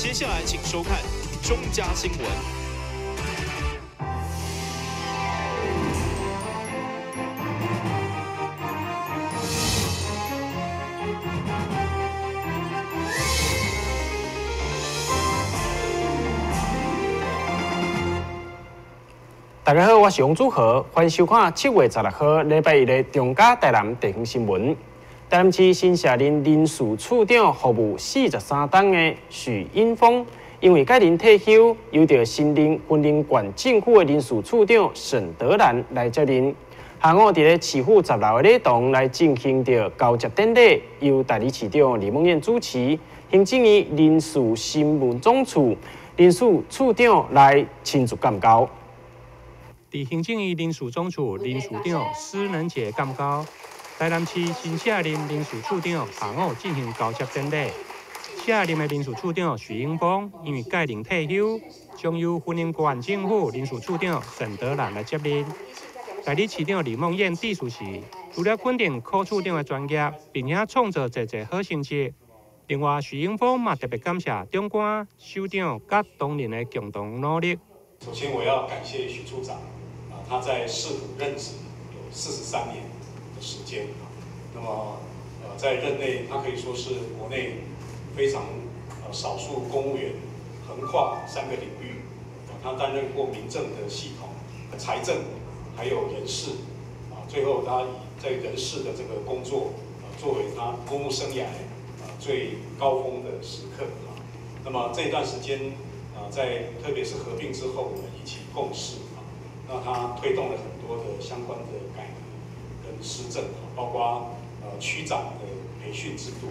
接下来请收看中嘉新闻。大家好，我是王祖和，欢迎收看7月16号礼拜一的中嘉台南地方新闻。台南市新社林人事处长服务43档的许英峰，因为该人退休，由着新任云林县政府的人事处长沈德兰来接任。下午伫咧市府10楼的礼堂来进行着交接典礼，由代理市长李梦燕主持，行政院人事新闻总处人事处长来亲自监交。伫行政院人事总处人事长施能杰监交。台南市新卸任人事处长下午进行交接典礼。卸任的人事处长许英峰因为届任退休，将由云林县政府人事处长沈德兰来接任。代理市长李梦燕致辞时，除了肯定柯处长的专业，并且创造侪好成绩。另外，许英峰嘛特别感谢长官、首长甲同仁的共同努力。首先，我要感谢许处长，他在市府任职有43年的时间，那么在任内，他可以说是国内非常少数公务员横跨3个领域，他担任过民政的系统、财政，还有人事，最后他以在人事的这个工作，作为他公务生涯最高峰的时刻。那么这段时间，在特别是合并之后，我们一起共事，那他推动了很多的相关的改革跟施政，包括区长的培训制度，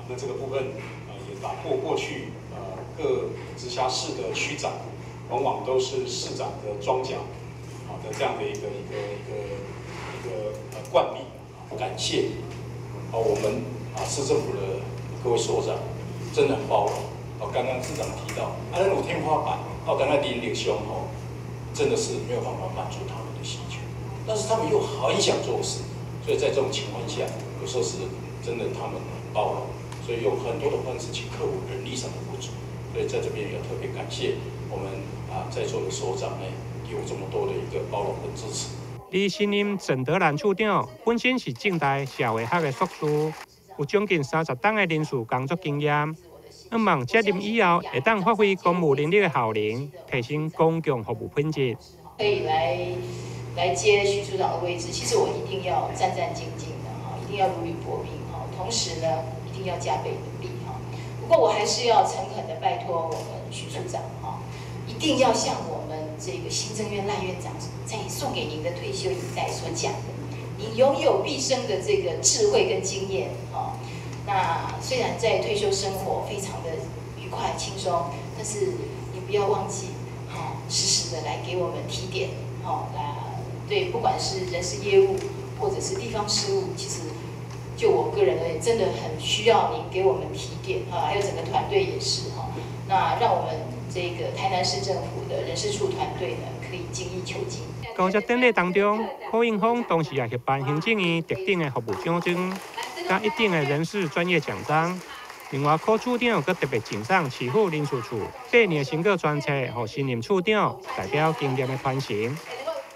那这个部分也打破过去各直辖市的区长往往都是市长的庄脚的这样的一个惯例。感谢我们市政府的各位所长，真的很包容。刚刚市长提到，那种天花板，刚才林立兄真的是没有办法满足他们的需求，但是他们又很想做事，所以在这种情况下，有时候是真的他们很包容，所以用很多的方式去克服人力上的不足。所以在这边也特别感谢我们在座的所长呢，给我这么多的一个包容跟支持。李新任沈德兰处长本身是政大社会学的硕士，有将近30档的人事工作经验。希望接任以后，会当发挥公务能力的效能，提升公共服务品质。可以来接许处长的位置，其实我一定要战战兢兢的哈，一定要如履薄冰哈，同时呢，一定要加倍努力哈。不过我还是要诚恳的拜托我们许处长哈，一定要像我们这个行政院赖院长在送给您的退休银带所讲的，你拥有毕生的这个智慧跟经验哈。那虽然在退休生活非常的愉快轻松，但是你不要忘记，时时的来给我们提点，对，不管是人事业务或者是地方事务，其实就我个人而言，真的很需要您给我们提点还有整个团队也是那让我们这个台南市政府的人事处团队呢，可以精益求精。交接典礼当中，柯英峰同时也协办行政院特定的服务奖章，加一定的人事专业奖章。另外，柯处长阁特别赠送市府人事处8年成果专册，予新任处长代表经验的传承。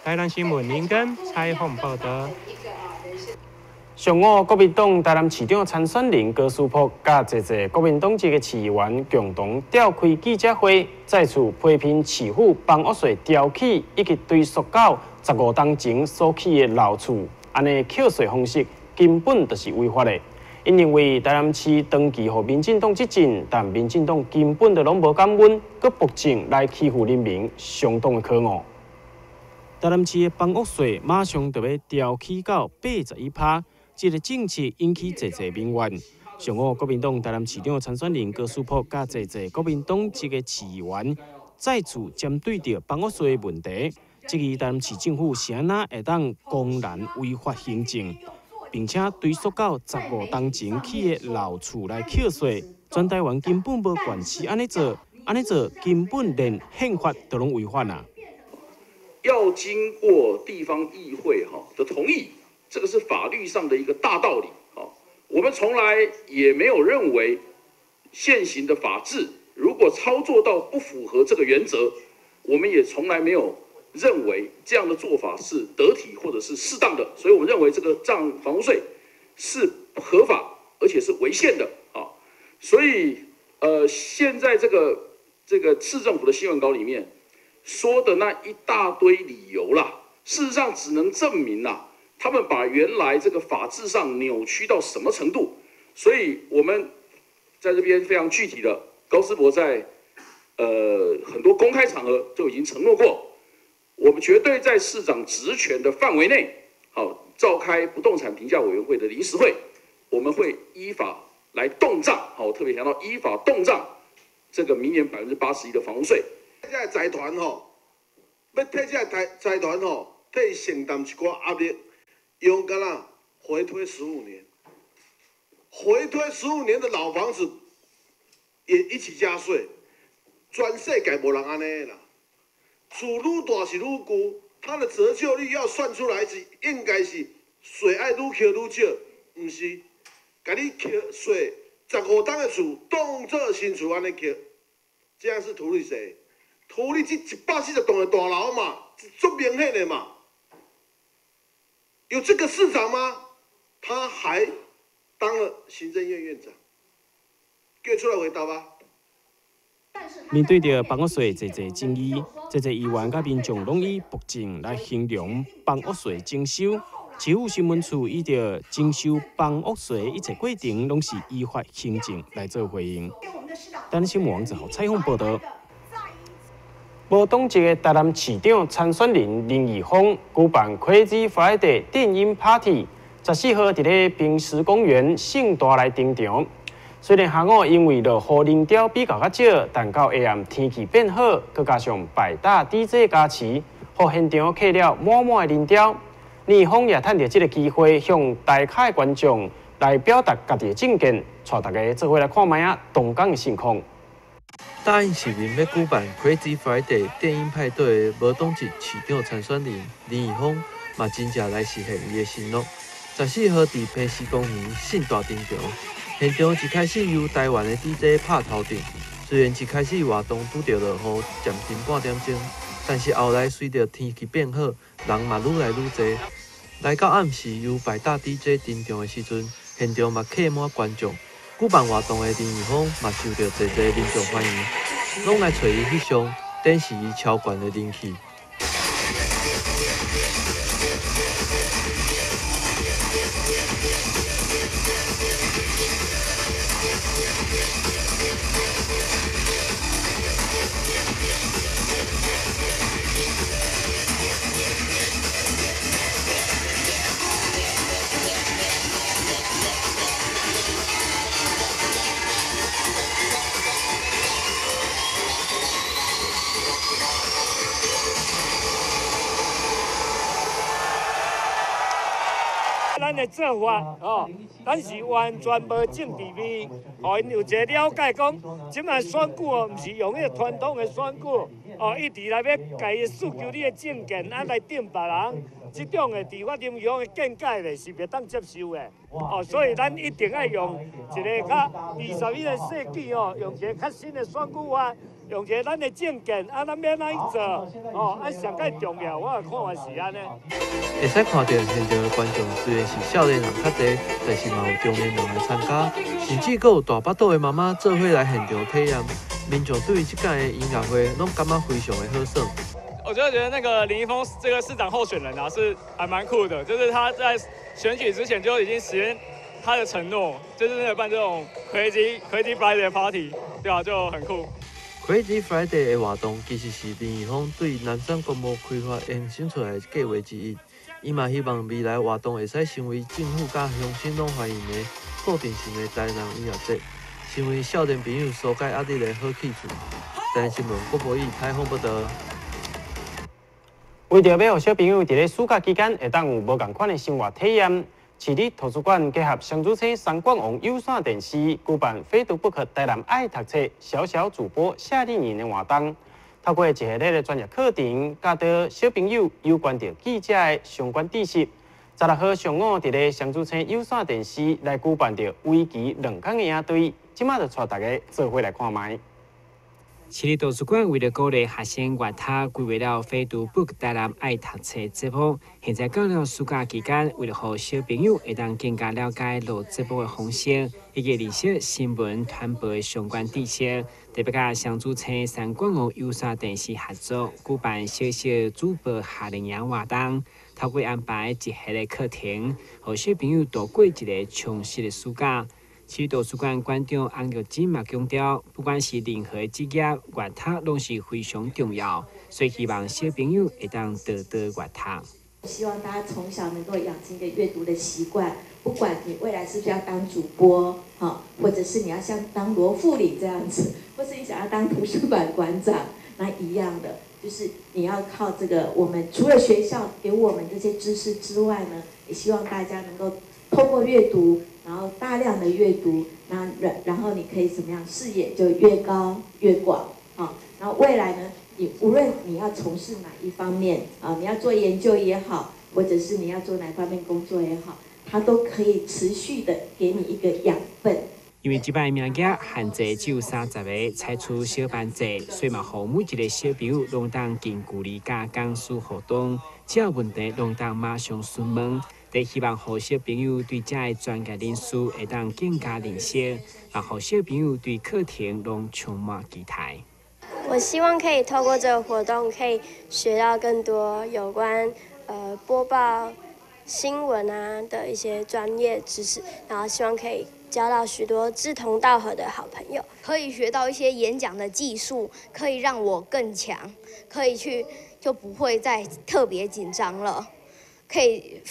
台南新闻林根采访报道。上午，国民党台南市长参选人高书博甲侪国民党籍的市议员共同召开记者会，再次批评市府帮屋税调起以及对塑胶15当前所起的漏厝，安尼扣税方式根本就是违法的。因认为台南市长期予民进党执政，但民进党根本就拢无感恩，佮暴政来欺负人民，相当的可恶。台南市的帮屋税马上就要调起到81%。这个政策引起侪民怨。上午，国民党台南市长参选人高书博甲侪国民党籍的市议员再次针对着帮屋税的问题，质疑台南市政府是安那会当公然违法行政，并且对塑胶15当前起的漏厝来扣税，全台湾根本无管市安尼做根本连宪法都拢违反啊！要经过地方议会的同意。这个是法律上的一个大道理我们从来也没有认为现行的法制如果操作到不符合这个原则，我们也从来没有认为这样的做法是得体或者是适当的，所以我们认为这个涨房屋税是合法而且是违宪的啊。所以现在这个市政府的新闻稿里面说的那一大堆理由啦，事实上只能证明啦，他们把原来这个法制上扭曲到什么程度。所以我们在这边非常具体的，高思博在很多公开场合就已经承诺过，我们绝对在市长职权的范围内，召开不动产评价委员会的临时会，我们会依法来动账，我特别强调依法动账这个明年81%的房屋税。这个财团要替这个财团替承担一寡压力，用干啦回推15年，回推15年的老房子也一起加税。全世界无人安尼啦，厝愈大是愈高，它的折旧率要算出来是应该是税爱愈扣愈少，唔是，甲你扣税15档的厝当做新厝安尼扣，这样是图利谁？图利这140栋的大楼嘛，足明显的嘛。有这个市长吗？他还当了行政院院长，给出来回答吧。面对着房屋税侪争议，侪议员甲民众拢以暴政来形容房屋税征收。市府新闻处以着征收房屋税一切过程拢是依法行政来做回应。单新闻网1号采访报道。无党籍的台南市长参选人林义峰举办 Crazy Friday 电音 Party， 14号伫咧平时公园盛大来登场。虽然下午因为落雨人潮比较少，但到下暗天气变好，佮加上百大 DJ 加持，互现场客了满满的人潮。林义峰也趁着这个机会，向台下的观众来表达家己的政见，带大家做伙来看卖啊动港的盛况。答应市民要举办 Crazy Friday 电音派对的无党籍市长参选人林义峰，嘛真正来实现伊的承诺。14号伫平时公园盛大登场，现场一开始由台湾的 DJ 拍头阵，虽然一开始活动拄着落雨，暂停半点钟，但是后来随着天气变好，人嘛愈来愈多。来到暗时由百大 DJ 登场的时阵，现场嘛客满观众。举办活动的林义峰嘛受到侪民众欢迎，拢来找伊翕相，展示伊超悬的人气。咱的做法咱是完全无政治味，互因有一个了解，讲即卖选举毋是用迄个传统的选举，一直来要家己诉求你的政见，来定别人，即种的伫法庭用的见解咧是袂当接受的。所以咱一定要用一个较21个世纪用一个较新的选举法。用一个咱的政见，咱要安怎做？上介重要，我的看法是安尼。会使看到现场的观众虽然是少年人较侪，但是嘛有中年人来参加，甚至阁有大巴肚的妈妈做伙来现场体验。民众对于这届的音乐会，拢感觉非常的好耍。我觉得那个林义峰这个市长候选人是还蛮酷的，就是他在选举之前就已经实现他的承诺，就是那个办这种 Crazy Friday Party， 对啊，就很酷。Crazy Friday 的活动其实是林义峰对南山公墓开发衍生出来的计划之一。伊嘛希望未来活动会使成为政府甲乡亲拢欢迎的固定性的台南音乐节，成为少年朋友疏解压力的好去处。台南新闻郭博义采访报道。为着要互小朋友伫咧暑假期间会当有无共款的生活体验，市立图书馆结合双主车三冠王有线电视，举办非读不可台南爱读册小小主播夏令营的活动。透过一系列的专业课程，教导小朋友有关着记者的相关知识。16号上午伫咧双主车有线电视来举办着为期2天的营队，即马就带大家做伙来看卖。市立图书馆为了鼓励学生阅读，规划了非读 book 台南爱读册节目。现在到了暑假期间，为了让小朋友会当更加了解录节目的方式，以及认识新闻传播的相关知识，特别甲双主青三广澳有线电视合作，举办小小主播夏令营活动，透过安排一系列课程，让小朋友度过一个充实的暑假。市立图书馆馆长洪玉珍嘛强调，不管是任何职业，阅读拢是非常重要，所以希望小朋友会当多多阅读。希望大家从小能够养成一个阅读的习惯，不管你未来是不是要当主播，或者是你要像当罗富里这样子，或是你想要当图书馆馆长，那一样的，就是你要靠这个，我们除了学校给我们这些知识之外呢，也希望大家能够透过阅读，然后大量的阅读，然后你可以怎么样，视野就越高越广，然后未来呢，你无论你要从事哪一方面你要做研究也好，或者是你要做哪方面工作也好，它都可以持续的给你一个养分。因为这摆名额限制只有30个，采取小班制，所以嘛，让每一个小朋友拢当近距离甲讲师互动，只要问题拢当马上询问。也希望让小朋友对这个专业人士会当更加认识，也让小朋友对课程拢充满期待。我希望可以透过这个活动，可以学到更多有关播报新闻的一些专业知识，然后希望可以交到许多志同道合的好朋友，可以学到一些演讲的技术，可以让我更强，可以就不会再特别紧张了。可以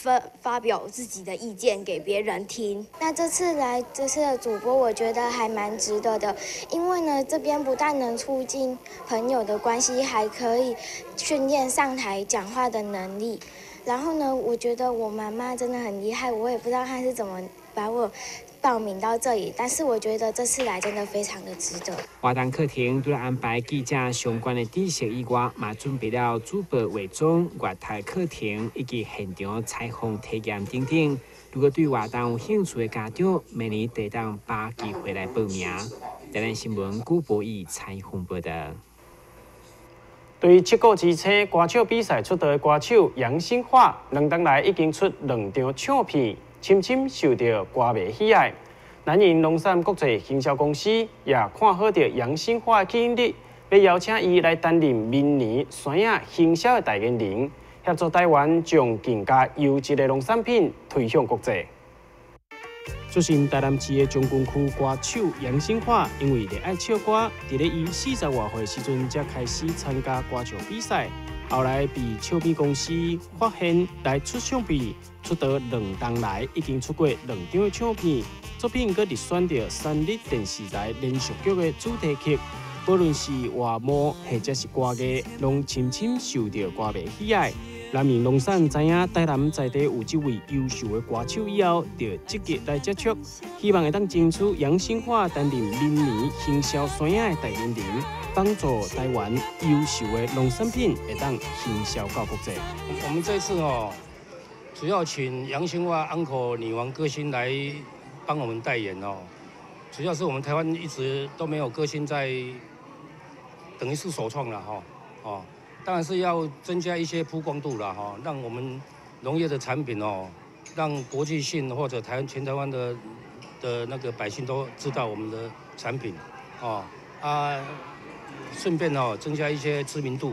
发表自己的意见给别人听。那这次的主播，我觉得还蛮值得的，因为呢，这边不但能促进朋友的关系，还可以训练上台讲话的能力。然后呢，我觉得我妈妈真的很厉害，我也不知道她是怎么把我报名到这里，但是我觉得这次来真的非常的值得。活动课程除了安排记者相关的知识以外，嘛准备了主播化妆、阅读课程以及现场采访体验等等。如果对活动有兴趣的家长，明年得当把机会来报名。台南新闻古博义采访报道。对7国之星歌手比赛出道的歌手杨新华，2天来已经出2张唱片，深深受到歌迷喜爱。南营农产国际行销公司也看好着杨新华的吸引力，要邀请伊来担任明年山野行销的代言人，协助台湾将更加优质的农产品推向国际。出身台南市的将军区歌手杨新华，因为热爱唱歌，伫咧伊40外岁时阵才开始参加歌唱比赛。后来被唱片公司发现来出唱片，出道2天来已经出过2张的唱片，作品阁入选着3立电视台连续剧的主题曲。无论是画幕或者是歌艺，拢深深受到歌迷喜爱。南营农产知影台南在地有这位优秀的歌手以后，就积极来接触，希望会当争取杨新华担任明年行销山野的代言人，帮助台湾优秀的农产品会当行销到国际。我们这次主要请杨新华 Uncle 女王歌星来帮我们代言主要是我们台湾一直都没有歌星在，等于是首创了当然是要增加一些曝光度了让我们农业的产品让国际性或者全台湾的那个百姓都知道我们的产品顺便增加一些知名度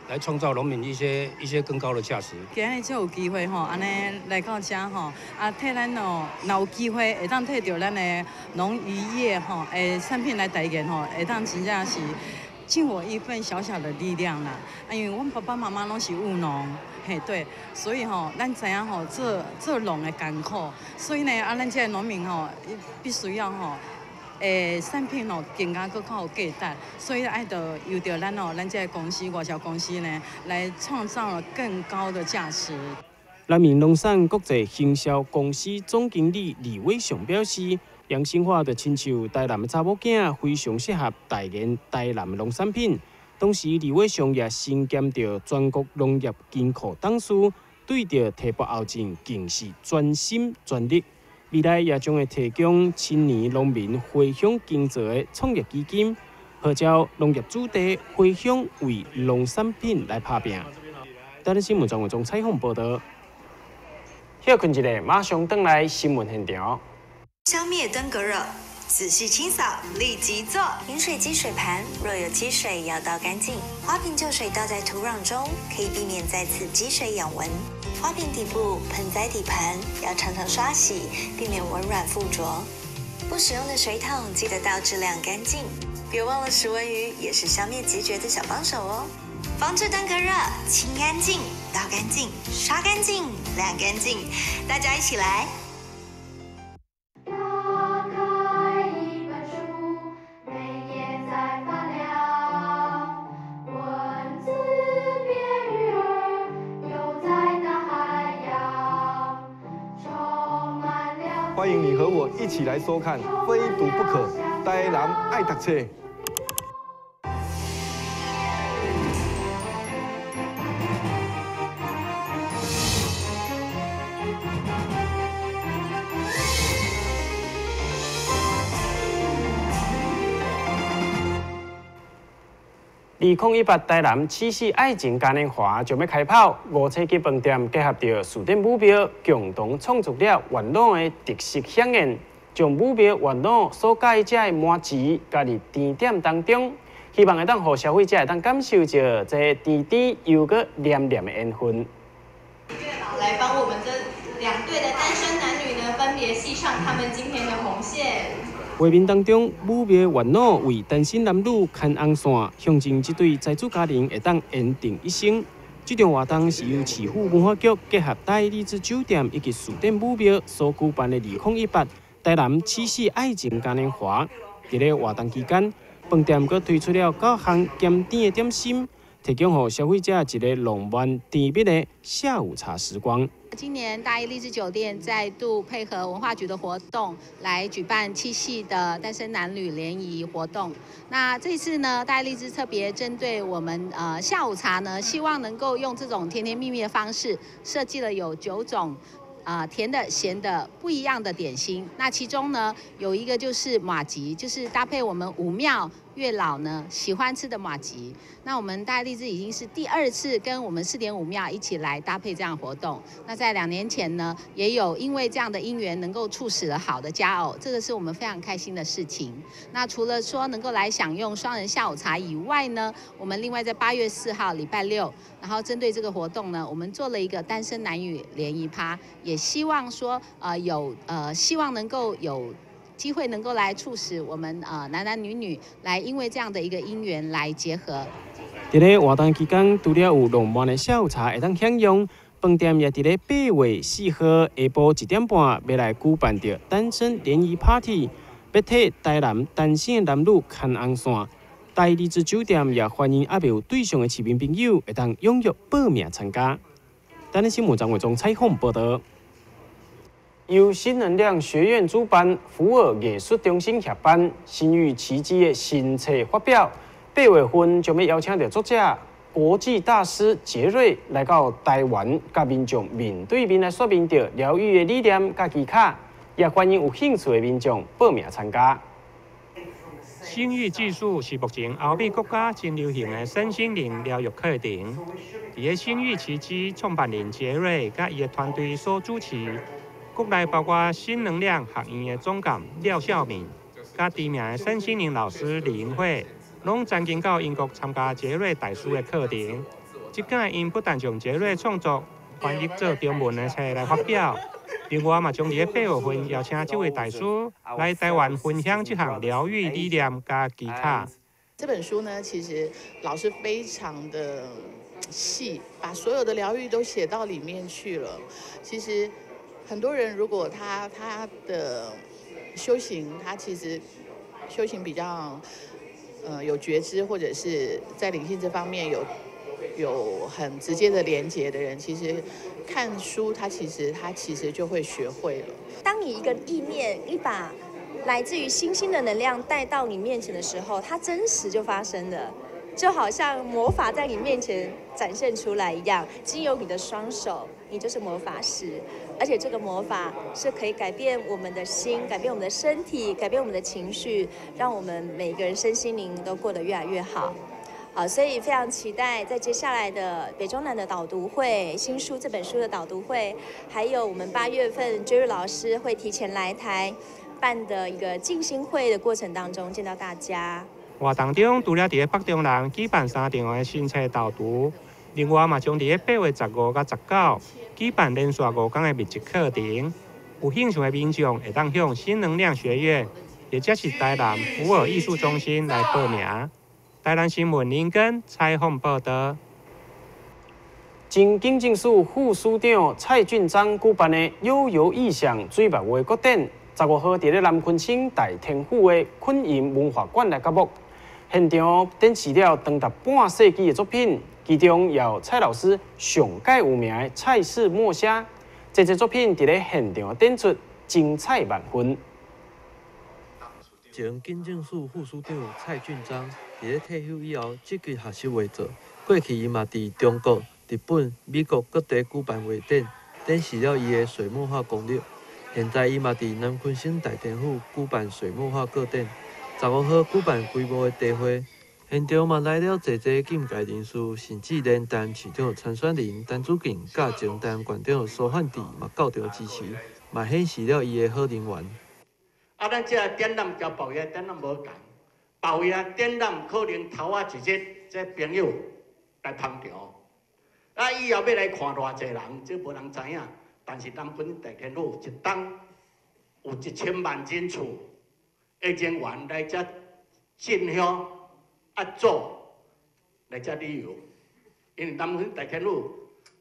来创造农民一些更高的价值。今日就有机会安尼来到这替咱若有机会会当替到咱的农渔业的产品来代言会当真正是尽我一份小小的力量啦。因为我们爸爸妈妈拢是务农，对，所以咱知影做农的艰苦，所以呢咱这农民必须要产品更加更有价值，所以爱着由着咱这公司外销公司呢来创造更高的价值。南营农产国际行销公司总经理李伟雄表示，杨新华就亲像台南的查某囝，非常适合代言台南的农产品。同时，李伟雄也身兼着全国农业金库董事，对着提拔后进更是专心全力。未来也将会提供青年农民回乡耕作的创业基金，号召农业主地回乡为农产品来打拼。台湾新闻专员中采访报道。休困一下，马上回来新闻现场。消灭登革热，仔细清扫，立即做。饮水机水盘若有积水，要倒干净。花瓶旧水倒在土壤中，可以避免再次积水养蚊。花瓶底部、盆栽底盘要常常刷洗，避免蚊卵附着。不使用的水桶记得倒质量干净。别忘了食蚊鱼也是消灭孑孓的小帮手哦。防治登革热，清干净、倒干净、刷干净、晾干净，大家一起来。欢迎你和我一起来收看《非读不可》，台南爱读册。2018台南七夕爱情嘉年华就要开跑，5星级饭店结合着数点舞庙，共同创作了元朗的特色飨宴，将舞庙元朗所介者的麻糍加入甜点当中，希望会当让消费者会当感受着这甜甜又个黏黏的缘分。月老来帮我们这2对的单身男女呢，分别系上他们今天的红线。画面当中，舞庙元朗为单身男女牵红线，象征这对在主家庭会当缘定一生。这场活动是由市府文化局结合大理之酒店以及数点舞庙所举办的2018台南七夕爱情嘉年华。在咧活动期间，饭店阁推出了9项咸甜的点心，提供给消费者一个浪漫甜蜜的下午茶时光。今年大义励志酒店再度配合文化局的活动，来举办七夕的单身男女联谊活动。那这次呢，大义励志特别针对我们下午茶呢，希望能够用这种甜甜蜜蜜的方式，设计了有9种。甜的、咸的不一样的点心，那其中呢有一个就是麻糬，就是搭配我们武庙月老呢喜欢吃的麻糬。那我们大义励志已经是第2次跟我们4.5庙一起来搭配这样活动。那在2年前呢，也有因为这样的因缘能够促使了好的佳偶，这个是我们非常开心的事情。那除了说能够来享用双人下午茶以外呢，我们另外在8月4号礼拜6，然后针对这个活动呢，我们做了一个单身男女联谊趴，也希望说希望能够有机会能够来促使我们男男女女来因为这样的一个因缘来结合。在咧活动期间，除了有浪漫的下午茶会当享用，饭店也在咧8月4号下晡1点半要来举办着单身联谊 party， 要替台南单身的男女牵红线。大义励志酒店也欢迎还未有对象的市民朋友会当踊跃报名参加。台南新闻张伟忠采访报道。由新能量学院主办，福尔艺术中心协办，新语奇迹的新册发表。8月份就要邀请到作者、国际大师杰瑞来到台湾，甲民众面对面来说明着疗愈的理念甲技巧，也欢迎有兴趣的民众报名参加。新语技术是目前欧美国家真流行的身心灵疗愈课程，伫个新语奇迹创办人杰瑞甲伊的团队所主持。国内包括新能量学院的总监廖孝明，甲知名的身心灵老师李英慧，拢曾经到英国参加杰瑞大师的课程。即届因不但将杰瑞创作翻译做中文的册来发表，另外嘛将伫8月份邀请这位大师来台湾分享这项疗愈理念甲技巧。这本书呢，其实老师非常的细，把所有的疗愈都写到里面去了。其实。很多人如果他的修行，他其实修行比较有觉知，或者是在灵性这方面有很直接的连结的人，其实看书他其实就会学会了。当你一个意念，一把来自于星星的能量带到你面前的时候，它真实就发生了。就好像魔法在你面前展现出来一样，经由你的双手，你就是魔法师。而且这个魔法是可以改变我们的心，改变我们的身体，改变我们的情绪，让我们每个人身心灵都过得越来越好。好，所以非常期待在接下来的北中南的导读会、新书这本书的导读会，还有我们8月份 Jerry 老师会提前来台办的一个静心会的过程当中见到大家。活动中除了伫北中南举办3场的新册导读，另外嘛将伫8月15到19举办连续5天的密集课程。有兴趣的民众会当向新能量学院，或者是台南福尔艺术中心来报名。台南新闻林根采访报道。经警政署副署长蔡俊章举办的悠游意象水墨画国展，15号伫咧南昆省大天府的昆银文化馆来揭幕。现场展示了长达半世纪的作品，其中也有蔡老师上届有名的蔡氏墨虾。这些作品伫咧现场展出，精彩万分。前警政署副署长蔡俊章伫咧退休以后，积极学习画作。过去伊嘛伫中国、日本、美国各地举办画展，展示了伊的水墨画功力。现在伊嘛伫南昆省大天府举办水墨画个展，15号举办规模的茶会。现场嘛来了侪境界人士，甚至连台南市长陈选仁、陈子敬、甲前台南县长苏汉智嘛到场支持，嘛显示了伊的好人缘。咱这展览交保育展览无共，保育展览可能头一日这朋友来捧场，以后要来看偌济人，这无人知影。但是南昆大天府一冬有1000万人次的人员来这进香。做来遮旅游，因为南昆大天府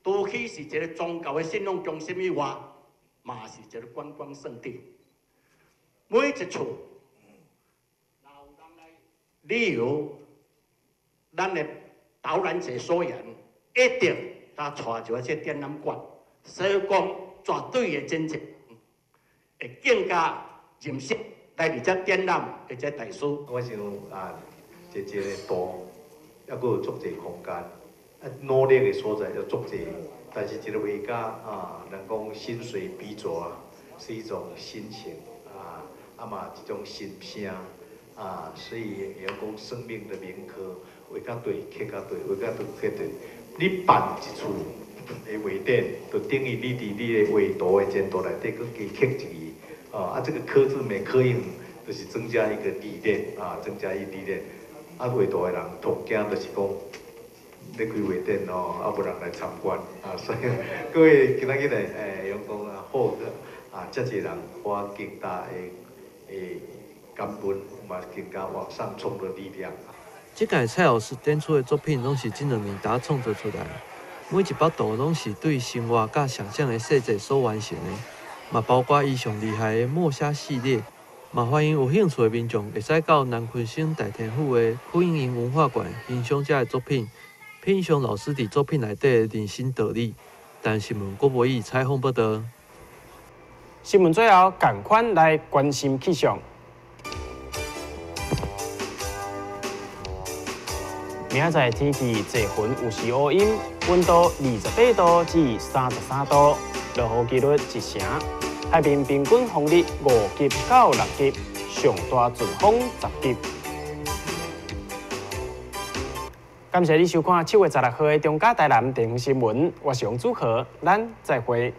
除去是一个宗教的信仰中心以外，嘛是一个观光胜地。每一处旅游，咱的导览解说员一定他带一个展览馆，所以讲绝对的真正会更加认识来伫遮展览的这大师。我想一个图，还佫有足侪空间，努力的所在要足侪，但是一个画家人讲心随笔拙是一种心情嘛一种心声所以会晓讲生命的铭刻，画甲对，刻甲对，画甲对，刻对。你办一处的画展，就等于你伫你的画图的前途内底佫加刻一个这个刻字每刻印，就是增加一个历练增加一历练。画图的人同惊就是讲，咧开画展无人来参观所以各位今仔日来用讲好个遮济人，我更大的感恩，嘛更加往上冲的力量。这届蔡老师展出的作品，拢是这2年打创作出来，每一幅图拢是对生活甲想象的细节所完成的，嘛包括伊上厉害的墨虾系列。嘛，欢迎有兴趣的民众会使到南昆省大天府的昆银文化馆欣赏这的作品，品尝老师伫作品内底的人生道理。但新闻郭博义采访报道。新闻最后，赶快来关心气象。明仔载天气侪云有时乌阴，温度28度至33度，落雨几率1成。海面平均风力5级到6级，上大阵风10级。感谢你收看7月16号的中嘉台南地方新闻，我是王主和，咱再会。